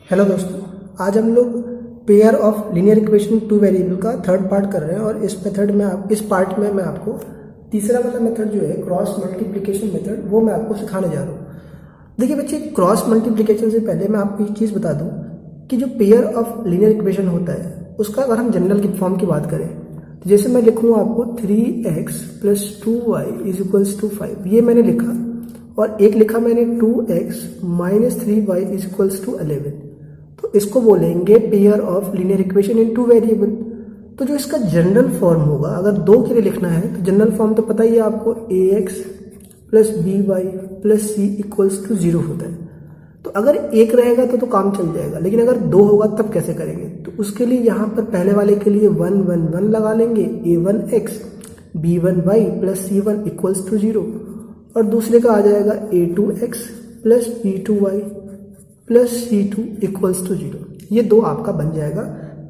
Hello दोस्तों, आज हम लोग pair of linear equation two variable का थर्ड पार्ट कर रहे हैं और इस पार्ट में मैं आपको तीसरा वाला मेथड जो है क्रॉस मल्टीप्लिकेशन मेथड वो मैं आपको सिखाने जा रहा हूँ। देखिए बच्चे, क्रॉस मल्टीप्लिकेशन से पहले मैं आपको एक चीज़ बता दूँ कि जो पेयर ऑफ लीनियर इक्वेशन होता है उसका अगर हम जनरल की फॉर्म की बात करें तो जैसे मैं लिखूँगा आपको 3x + 2y = 5, ये मैंने लिखा, और एक लिखा मैंने 2x - 3y = 11। तो इसको बोलेंगे pair of linear equation in two variable. तो जो इसका जनरल फॉर्म होगा, अगर दो के लिए लिखना है तो जनरल फॉर्म तो पता ही है आपको, ax + by + c = 0 होता है। तो अगर एक रहेगा तो काम चल जाएगा, लेकिन अगर दो होगा तब कैसे करेंगे? तो उसके लिए यहाँ पर पहले वाले के लिए 1 1 1 लगा लेंगे, a1x b1y + c1 = 0, और दूसरे का आ जाएगा a2x + b2y + c2 = 0। ये दो आपका बन जाएगा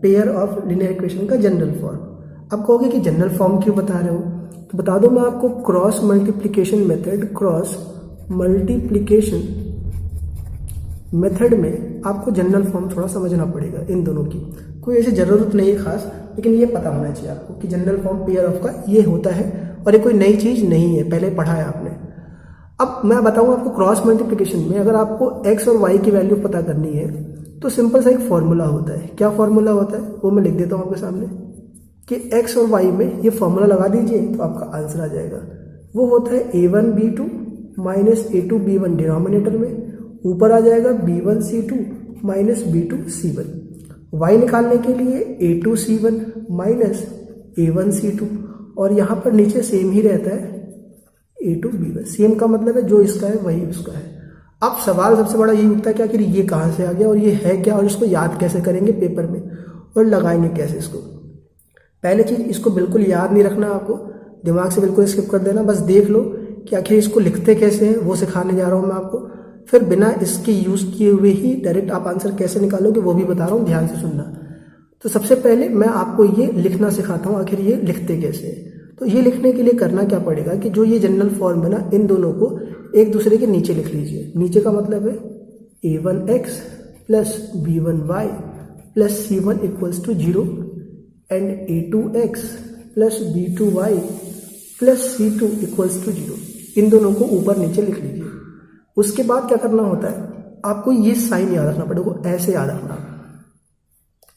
पेयर ऑफ लीनियर इक्वेशन का जनरल फॉर्म। अब कहोगे कि जनरल फॉर्म क्यों बता रहे हो, तो बता दो मैं आपको, क्रॉस मल्टीप्लिकेशन मेथड में आपको जनरल फॉर्म थोड़ा समझना पड़ेगा इन दोनों की। कोई ऐसी ज़रूरत नहीं है खास, लेकिन ये पता होना चाहिए आपको कि जनरल फॉर्म पेयर ऑफ का ये होता है और ये कोई नई चीज़ नहीं है, पहले पढ़ा है आपने। अब मैं बताऊँ आपको, क्रॉस मल्टीप्लिकेशन में अगर आपको x और y की वैल्यू पता करनी है तो सिंपल सा एक फॉर्मूला होता है। क्या फॉर्मूला होता है वो मैं लिख देता हूँ आपके सामने कि x और y में ये फॉर्मूला लगा दीजिए तो आपका आंसर आ जाएगा। वो होता है a1b2 - a2b1 डिनोमिनेटर में, ऊपर आ जाएगा b1c2 - b2c1। y निकालने के लिए a2c1 - a1c2, और यहाँ पर नीचे सेम ही रहता है a2b1। सेम का मतलब है जो इसका है वही उसका है। अब सवाल सबसे बड़ा यही उठता है कि आखिर ये कहाँ से आ गया और ये है क्या, और इसको याद कैसे करेंगे पेपर में और लगाएंगे कैसे इसको। पहले चीज़, इसको बिल्कुल याद नहीं रखना, आपको दिमाग से बिल्कुल स्किप कर देना, बस देख लो कि आखिर इसको लिखते कैसे हैं वो सिखाने जा रहा हूँ मैं आपको। फिर बिना इसके यूज़ किए हुए ही डायरेक्ट आप आंसर कैसे निकालोगे वो भी बता रहा हूँ, ध्यान से सुनना। तो सबसे पहले मैं आपको ये लिखना सिखाता हूँ, आखिर ये लिखते कैसे हैं। तो ये लिखने के लिए करना क्या पड़ेगा कि जो ये जनरल फॉर्म है ना, इन दोनों को एक दूसरे के नीचे लिख लीजिए। नीचे का मतलब है a1x + b1y + c1 = 0 and a2x + b2y + c2 = 0। इन दोनों को ऊपर नीचे लिख लीजिए। उसके बाद क्या करना होता है, आपको ये साइन याद रखना पड़ेगा, ऐसे याद रखना।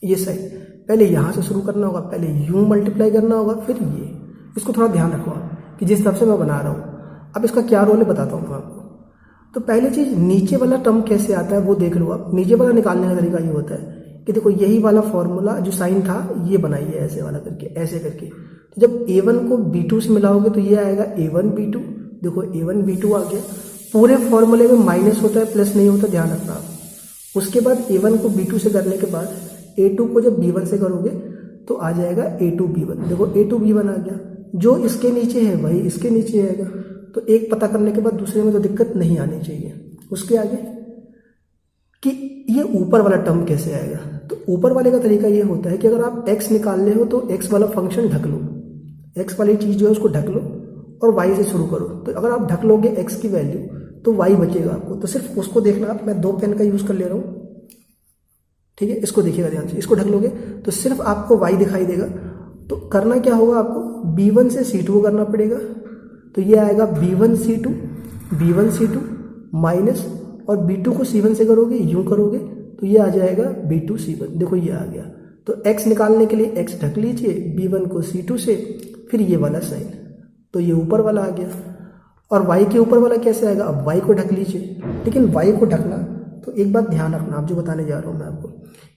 ये साइन पहले यहाँ से शुरू करना होगा, पहले यूं मल्टीप्लाई करना होगा, फिर ये। इसको थोड़ा ध्यान रखो कि जिस तरफ से मैं बना रहा हूँ। अब इसका क्या रोल है बताता हूँ मैं आपको। तो पहली चीज़, नीचे वाला टर्म कैसे आता है वो देख लो आप। नीचे वाला निकालने का तरीका ये होता है कि देखो, यही वाला फॉर्मूला जो साइन था ये बनाइए, ऐसे वाला करके, ऐसे करके। तो जब a1 को b2 से मिलाओगे तो ये आएगा a1b2। देखो a1b2 आ गया। पूरे फॉर्मूले में माइनस होता है, प्लस नहीं होता, ध्यान रखना आप। उसके बाद a1 को b2 से करने के बाद a2 को जब b1 से करोगे तो आ जाएगा a2b1। देखो a2b1 आ गया। जो इसके नीचे है वही इसके नीचे आएगा। तो एक पता करने के बाद दूसरे में तो दिक्कत नहीं आनी चाहिए। उसके आगे कि ये ऊपर वाला टर्म कैसे आएगा, तो ऊपर वाले का तरीका ये होता है कि अगर आप x निकालने हो तो x वाला फंक्शन ढक लो, x वाली चीज़ जो है उसको ढक लो और y से शुरू करो। तो अगर आप ढक लोगे x की वैल्यू तो y बचेगा आपको। तो सिर्फ उसको देखना आप। मैं 2 पेन का यूज़ कर ले रहा हूँ, ठीक है। इसको देखिएगा ध्यान से। इसको ढक लोगे तो सिर्फ आपको y दिखाई देगा। तो करना क्या होगा, आपको b1 से c2 को करना पड़ेगा। तो ये आएगा b1c2 माइनस, और b2 को c1 से करोगे, यूं करोगे तो ये आ जाएगा b2c1। देखो ये आ गया। तो x निकालने के लिए x ढक लीजिए, b1 को c2 से, फिर ये वाला साइन, तो ये ऊपर वाला आ गया। और y के ऊपर वाला कैसे आएगा, अब y को ढक लीजिए। लेकिन y को ढकना, तो एक बात ध्यान रखना, आप जो बताने जा रहा हूँ मैं आपको,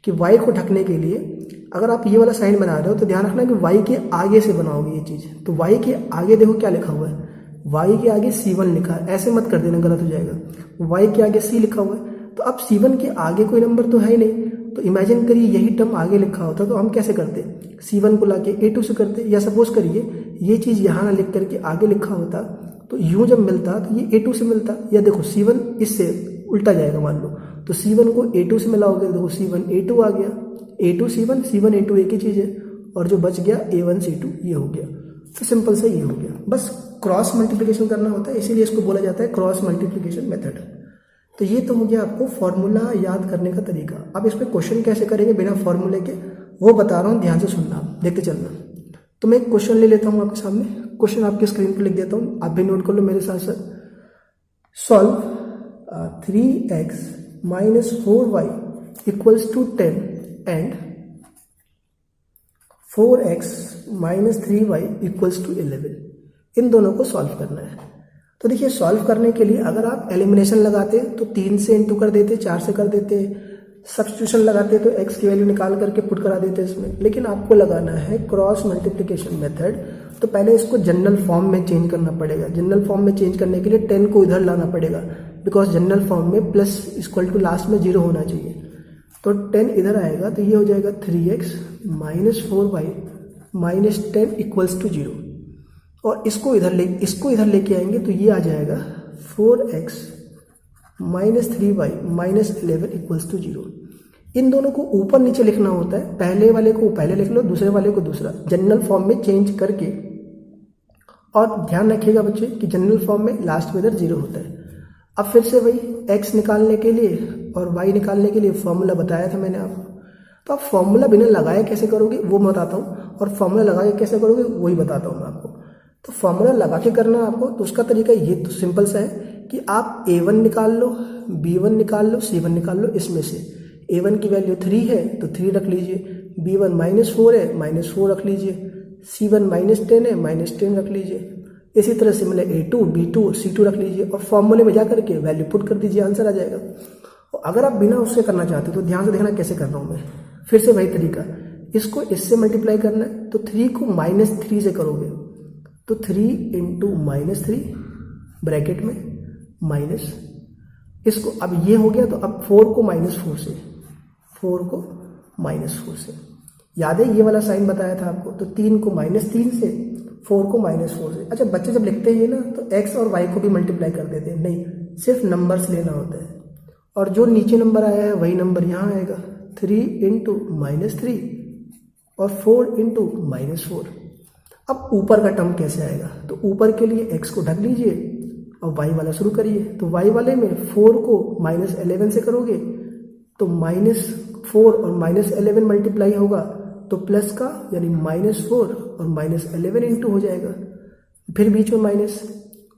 कि y को ढकने के लिए अगर आप ये वाला साइन बना रहे हो तो ध्यान रखना कि y के आगे से बनाओगे ये चीज़। तो y के आगे देखो क्या लिखा हुआ है, y के आगे c1 लिखा है। ऐसे मत कर देना, गलत हो जाएगा। y के आगे c लिखा हुआ है, तो अब c1 के आगे कोई नंबर तो है ही नहीं। तो इमेजिन करिए यही टर्म आगे लिखा होता तो हम कैसे करते, c1 को लाके a2 से करते। या सपोज करिए ये चीज़ यहाँ ना लिख करके आगे लिखा होता तो यूं जब मिलता तो ये a2 से मिलता। या देखो c1 इससे उल्टा जाएगा मान लो, तो c1 को a2 से मिलाओगे, देखो c1 a2 आ गया, a2 c1 c1 a2 एक ही चीज़ है, और जो बच गया a1 c2 ये हो गया। तो सिंपल से ये हो गया। बस क्रॉस मल्टीप्लिकेशन करना होता है, इसीलिए इसको बोला जाता है क्रॉस मल्टीप्लिकेशन मेथड। तो ये तो हो गया आपको फॉर्मूला याद करने का तरीका। अब इस पे क्वेश्चन कैसे करेंगे बिना फॉर्मूले के, वो बता रहा हूँ, ध्यान से सुनना, देखते चलना। तो मैं एक क्वेश्चन ले लेता हूँ आपके सामने, क्वेश्चन आपकी स्क्रीन पर लिख देता हूँ, आप भी नोट कर लो मेरे साथ साथ। Solve 3x minus 4y equals to 10 and 4x minus 3y equals to 11। इन दोनों को सॉल्व करना है। तो देखिए सॉल्व करने के लिए अगर आप एलिमिनेशन लगाते तो 3 से इंटू कर देते, 4 से कर देते, सब्स्टिट्यूशन लगाते तो x की वैल्यू निकाल करके पुट करा देते इसमें। लेकिन आपको लगाना है क्रॉस मल्टीप्लिकेशन मेथड, तो पहले इसको जनरल फॉर्म में चेंज करना पड़ेगा। जनरल फॉर्म में चेंज करने के लिए 10 को इधर लाना पड़ेगा, बिकॉज जनरल फॉर्म में प्लस इक्वल टू लास्ट में 0 होना चाहिए। तो 10 इधर आएगा तो ये हो जाएगा 3x minus 4y minus 10 equals to 0। और इसको इधर लेके आएंगे तो ये आ जाएगा 4x minus 3y minus 11 equals to 0। इन दोनों को ऊपर नीचे लिखना होता है, पहले वाले को पहले लिख लो, दूसरे वाले को दूसरा, जनरल फॉर्म में चेंज करके। और ध्यान रखिएगा बच्चे कि जनरल फॉर्म में लास्ट में इधर 0 होता है। अब फिर से वही x निकालने के लिए और y निकालने के लिए फॉर्मूला बताया था मैंने आपको। तो आप फॉर्मूला बिना लगाए कैसे करोगे वो मैं बताता हूँ, और फॉर्मूला लगा के कैसे करोगे वही बताता हूँ मैं आपको। तो फॉर्मूला लगा के करना आपको, तो उसका तरीका ये तो सिंपल सा है कि आप a1 निकाल लो, b1 निकाल लो, c1 निकाल लो। इसमें से a1 की वैल्यू 3 है तो 3 रख लीजिए, b1 माइनस 4 है माइनस 4 रख लीजिए, c1 माइनस 10 है माइनस 10 रख लीजिए। इसी तरह से मैंने a2 b2 c2 रख लीजिए और फॉर्मूले में जा करके वैल्यू पुट कर दीजिए, आंसर आ जाएगा। और अगर आप बिना उससे करना चाहते हो तो ध्यान से देखना कैसे कर रहा हूँ मैं। फिर से वही तरीका, इसको इससे मल्टीप्लाई करना है तो 3 को माइनस 3 से करोगे तो 3 इंटू माइनस 3 ब्रैकेट में माइनस, इसको अब ये हो गया। तो अब 4 को माइनस 4 से, 4 को माइनस 4 से, याद है ये वाला साइन बताया था आपको। तो 3 को माइनस 3 से, 4 को माइनस 4 से। अच्छा बच्चे जब लिखते हैं ना तो x और y को भी मल्टीप्लाई कर देते हैं, नहीं सिर्फ नंबर्स लेना होता है। और जो नीचे नंबर आया है वही नंबर यहाँ आएगा, 3 इंटू माइनस 3 और 4 इंटू माइनस 4। अब ऊपर का टर्म कैसे आएगा, तो ऊपर के लिए x को ढक लीजिए और y वाला शुरू करिए। तो y वाले में 4 को माइनस 11 से करोगे तो माइनस 4 और माइनस 11 मल्टीप्लाई होगा तो प्लस का यानी माइनस 4 और माइनस 11 इंटू हो जाएगा, फिर बीच में माइनस,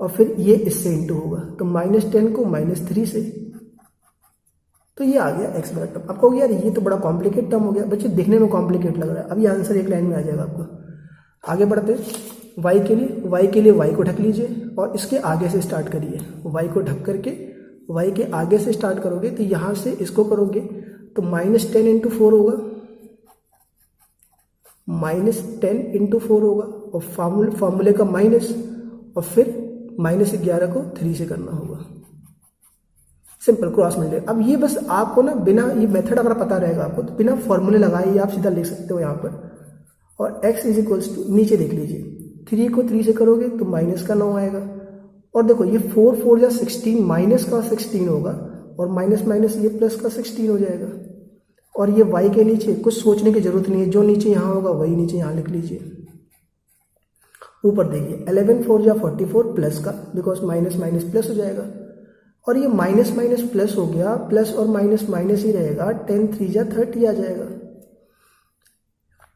और फिर ये इससे इंटू होगा तो माइनस 10 को माइनस 3 से। तो ये आ गया x वाला टर्म। आपको यार ये तो बड़ा कॉम्प्लिकेट टर्म हो गया बच्चे, देखने में कॉम्प्लिकेट लग रहा है। अब ये आंसर एक लाइन में आ जाएगा आपको। आगे बढ़ते y के लिए y को ढक लीजिए और इसके आगे से स्टार्ट करिए। y को ढक करके y के आगे से स्टार्ट करोगे तो यहाँ से इसको करोगे तो माइनस 10 इंटू 4 होगा, माइनस 10 इंटू 4 होगा और फॉर्मूले का माइनस, और फिर माइनस 11 को 3 से करना होगा। Simple cross multiply. अब ये बस आपको ना बिना ये मेथड अगर पता रहेगा आपको तो बिना फॉर्मूले लगाए आप सीधा लिख सकते हो यहाँ पर। और x इज इक्वल्स टू, नीचे देख लीजिए, 3 को 3 से करोगे तो माइनस का 9 आएगा। और देखो ये 4 4 या 16, माइनस का 16 होगा और माइनस माइनस ये प्लस का 16 हो जाएगा। और ये y के नीचे कुछ सोचने की जरूरत नहीं है, जो नीचे यहाँ होगा वही नीचे यहाँ लिख लीजिए। ऊपर देखिए 11 4 या 44 प्लस का, बिकॉज माइनस माइनस प्लस हो जाएगा। और ये माइनस माइनस प्लस हो गया, प्लस और माइनस माइनस ही रहेगा, 10 3 या 30 आ जाएगा।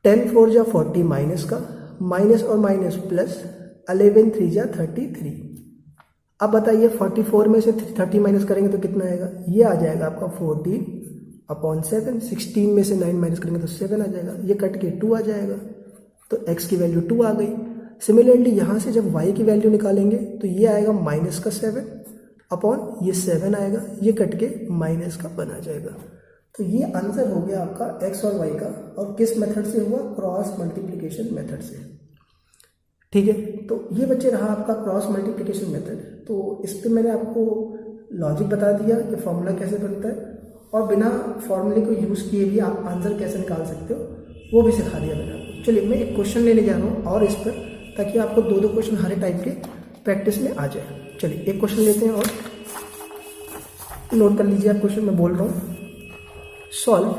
10 4 या 40 माइनस का, माइनस और माइनस प्लस, 11 3 या 33। अब बताइए 44 में से 30 माइनस करेंगे तो कितना आएगा, ये आ जाएगा आपका 14/7। 16 में से 9 माइनस करेंगे तो 7 आ जाएगा, ये कट के 2 आ जाएगा। तो x की वैल्यू 2 आ गई। सिमिलरली यहाँ से जब y की वैल्यू निकालेंगे तो ये आएगा माइनस का 7 अपॉन ये 7 आएगा, ये कट के माइनस का 1 आ जाएगा। तो ये आंसर हो गया आपका x और y का, और किस मेथड से हुआ, क्रॉस मल्टीप्लिकेशन मेथड से। ठीक है, तो ये बच्चे रहा आपका क्रॉस मल्टीप्लिकेशन मेथड। तो इस पर मैंने आपको लॉजिक बता दिया कि फॉर्मूला कैसे बनता है, और बिना फॉर्मूले को यूज़ किए भी आप आंसर कैसे निकाल सकते हो वो भी सिखा दिया मैंने आपको। चलिए मैं एक क्वेश्चन लेने जा रहा हूँ और इस पर, ताकि आपको 2-2 क्वेश्चन हर टाइप के प्रैक्टिस में आ जाए। चलिए एक क्वेश्चन लेते हैं और नोट कर लीजिए आप क्वेश्चन मैं बोल रहा हूँ। सॉल्व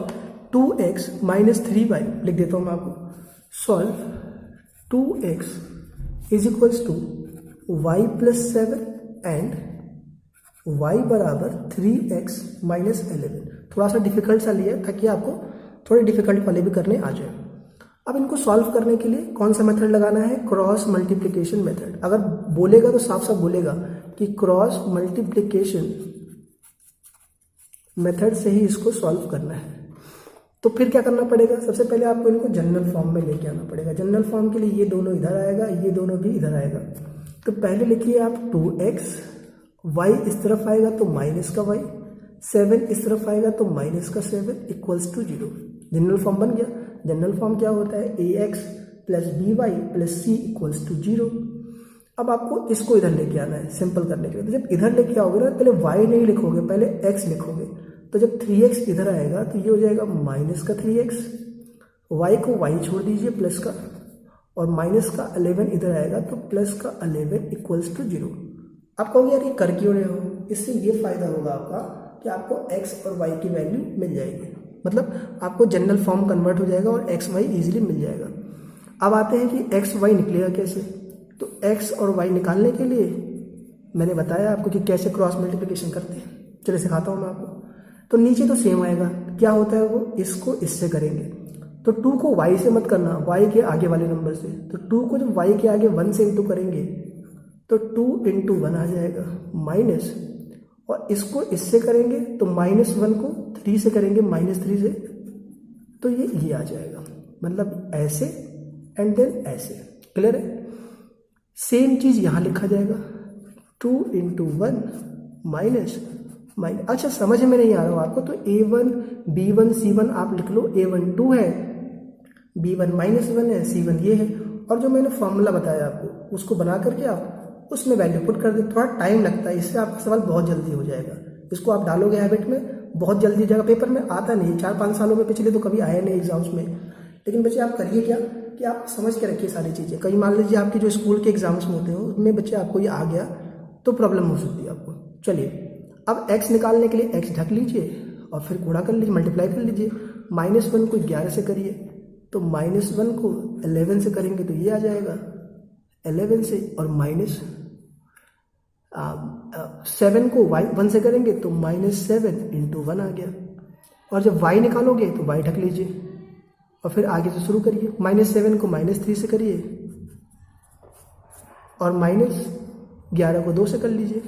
2x माइनस 3y, लिख देता हूँ मैं आपको। Solve 2x is equals to y plus 7 and y बराबर 3x माइनस 11। थोड़ा सा डिफिकल्ट सा लिया ताकि आपको थोड़े डिफिकल्ट वाले भी करने आ जाए। अब इनको सॉल्व करने के लिए कौन सा मेथड लगाना है? Cross multiplication method. अगर बोलेगा तो साफ साफ बोलेगा कि क्रॉस मल्टीप्लिकेशन मेथड से ही इसको सॉल्व करना है। तो फिर क्या करना पड़ेगा? सबसे पहले आपको इनको जनरल फॉर्म में लेके आना पड़ेगा। जनरल फॉर्म के लिए ये दोनों इधर आएगा, ये दोनों भी इधर आएगा। तो पहले लिखिए आप 2x, y इस तरफ आएगा तो माइनस का y, 7 इस तरफ आएगा तो माइनस का 7 इक्वल्स टू 0। जनरल फॉर्म बन गया। जनरल फॉर्म क्या होता है? ax plus by plus c equals to 0। अब आपको इसको इधर लेके आना है सिंपल करने के लिए। तो जब इधर लेके आओगे ना, पहले y नहीं लिखोगे, पहले x लिखोगे। तो जब 3x इधर आएगा तो ये हो जाएगा माइनस का 3x, y को y छोड़ दीजिए प्लस का, और माइनस का 11 इधर आएगा तो प्लस का 11 इक्वल्स टू 0। आप कहोगे यार ये कर क्यों रहे हो? इससे ये फायदा होगा आपका कि आपको x और y की वैल्यू मिल जाएगी, मतलब आपको जनरल फॉर्म कन्वर्ट हो जाएगा और x y इजीली मिल जाएगा। अब आते हैं कि x y निकलेगा कैसे। तो x और y निकालने के लिए मैंने बताया आपको कि कैसे क्रॉस मल्टीप्लिकेशन करते हैं। चलिए सिखाता हूँ मैं आपको। तो नीचे तो सेम आएगा, क्या होता है वो, इसको इससे करेंगे। तो 2 को y से मत करना, y के आगे वाले नंबर से। तो 2 को जब y के आगे 1 से इंटू करेंगे तो 2 इंटू 1 आ जाएगा माइनस, और इसको इससे करेंगे तो -1 को 3 से करेंगे, -3 से, तो ये आ जाएगा। मतलब ऐसे एंड देन ऐसे। क्लियर है? सेम चीज यहां लिखा जाएगा, 2 इंटू 1 माइनस। अच्छा समझ में नहीं आ रहा हो आपको तो a1 b1 c1 आप लिख लो। a1 2 है, b1 -1 है, c1 ये है। और जो मैंने फॉर्मूला बताया आपको उसको बना करके आप उसमें वैल्यू पुट कर दे। थोड़ा टाइम लगता है, इससे आपका सवाल बहुत जल्दी हो जाएगा। इसको आप डालोगे हैबिट में, बहुत जल्दी हो जाएगा। पेपर में आता नहीं, 4-5 सालों में पिछले तो कभी आया नहीं एग्जाम्स में। लेकिन बच्चे आप करिए क्या कि आप समझ के रखिए सारी चीज़ें। कहीं मान लीजिए आपकी जो स्कूल के एग्जाम्स में होते हो उसमें बच्चे आपको ये आ गया तो प्रॉब्लम हो सकती है आपको। चलिए अब x निकालने के लिए x ढक लीजिए और फिर गुणा कर लीजिए, मल्टीप्लाई कर लीजिए। -1 को 11 से करिए तो -1 को 11 से करेंगे तो ये आ जाएगा 11 से, और -7 को 1 से करेंगे तो -7 इंटू 1 आ गया। और जब y निकालोगे तो y ढक लीजिए और फिर आगे से शुरू करिए। -7 को -3 से करिए और -11 को 2 से कर लीजिए।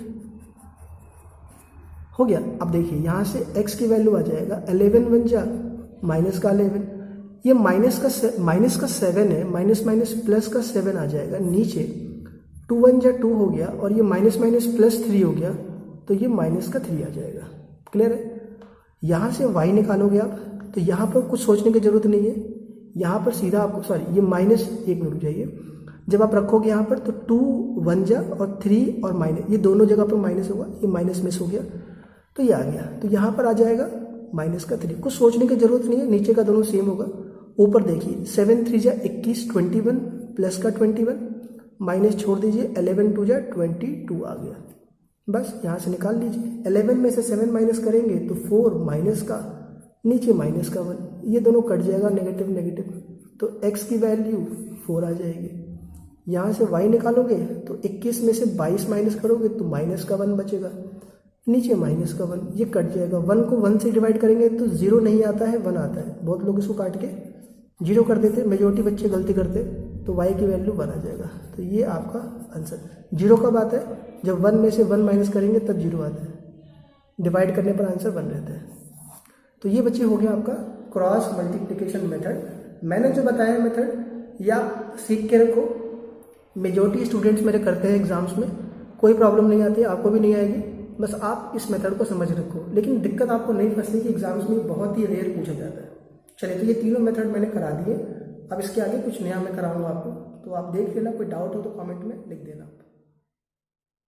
हो गया। अब देखिए यहाँ से x की वैल्यू आ जाएगा 11 बन जा माइनस का 11, ये माइनस का 7 है, माइनस प्लस का 7 आ जाएगा नीचे। 2 1 जा 2 हो गया, और ये माइनस प्लस 3 हो गया तो ये माइनस का 3 आ जाएगा। क्लियर है? यहाँ से y निकालोगे आप तो यहाँ पर कुछ सोचने की जरूरत नहीं है। यहाँ पर सीधा आपको ये माइनस, एक मिनट जाइए, जब आप रखोगे यहाँ पर तो 2 1 जा और 3 और माइनस, ये दोनों जगह पर माइनस होगा, ये माइनस मिस हो गया तो ये आ गया। तो यहाँ पर आ जाएगा माइनस का 3। कुछ सोचने की जरूरत नहीं है, नीचे का दोनों सेम होगा। ऊपर देखिए 7 3 जा 21 21 प्लस का 21, माइनस छोड़ दीजिए 11 2 जा 22 आ गया। बस यहाँ से निकाल लीजिए। 11 में से 7 माइनस करेंगे तो 4 माइनस का, नीचे माइनस का 1, ये दोनों कट जाएगा नेगेटिव नेगेटिव, तो x की वैल्यू 4 आ जाएगी। यहाँ से y निकालोगे तो 21 में से 22 माइनस करोगे तो माइनस का 1 बचेगा, नीचे माइनस का 1, ये कट जाएगा। 1 को 1 से डिवाइड करेंगे तो 0 नहीं आता है, 1 आता है। बहुत लोग इसको काट के 0 कर देते, मेजोरिटी बच्चे गलती करते, तो y की वैल्यू 1 आ जाएगा। तो ये आपका आंसर। 0 कब आता है? जब 1 में से 1 माइनस करेंगे तब 0 आता है, डिवाइड करने पर आंसर 1 रहता है। तो ये बच्चे हो गया आपका क्रॉस मल्टीप्लिकेशन मेथड। मैंने जो बताया मेथड या सीख के रखो, मेजोरिटी स्टूडेंट्स मेरे करते हैं एग्जाम्स में, कोई प्रॉब्लम नहीं आती, आपको भी नहीं आएगी। बस आप इस मेथड को समझ रखो, लेकिन दिक्कत आपको नहीं फंसती कि एग्जाम्स में बहुत ही रेयर पूछा जाता है। चलिए, तो ये तीनों मेथड मैंने करा दिए। अब इसके आगे कुछ नया मैं कराऊंगा आपको, तो आप देख लेना। कोई डाउट हो तो कमेंट में लिख देना।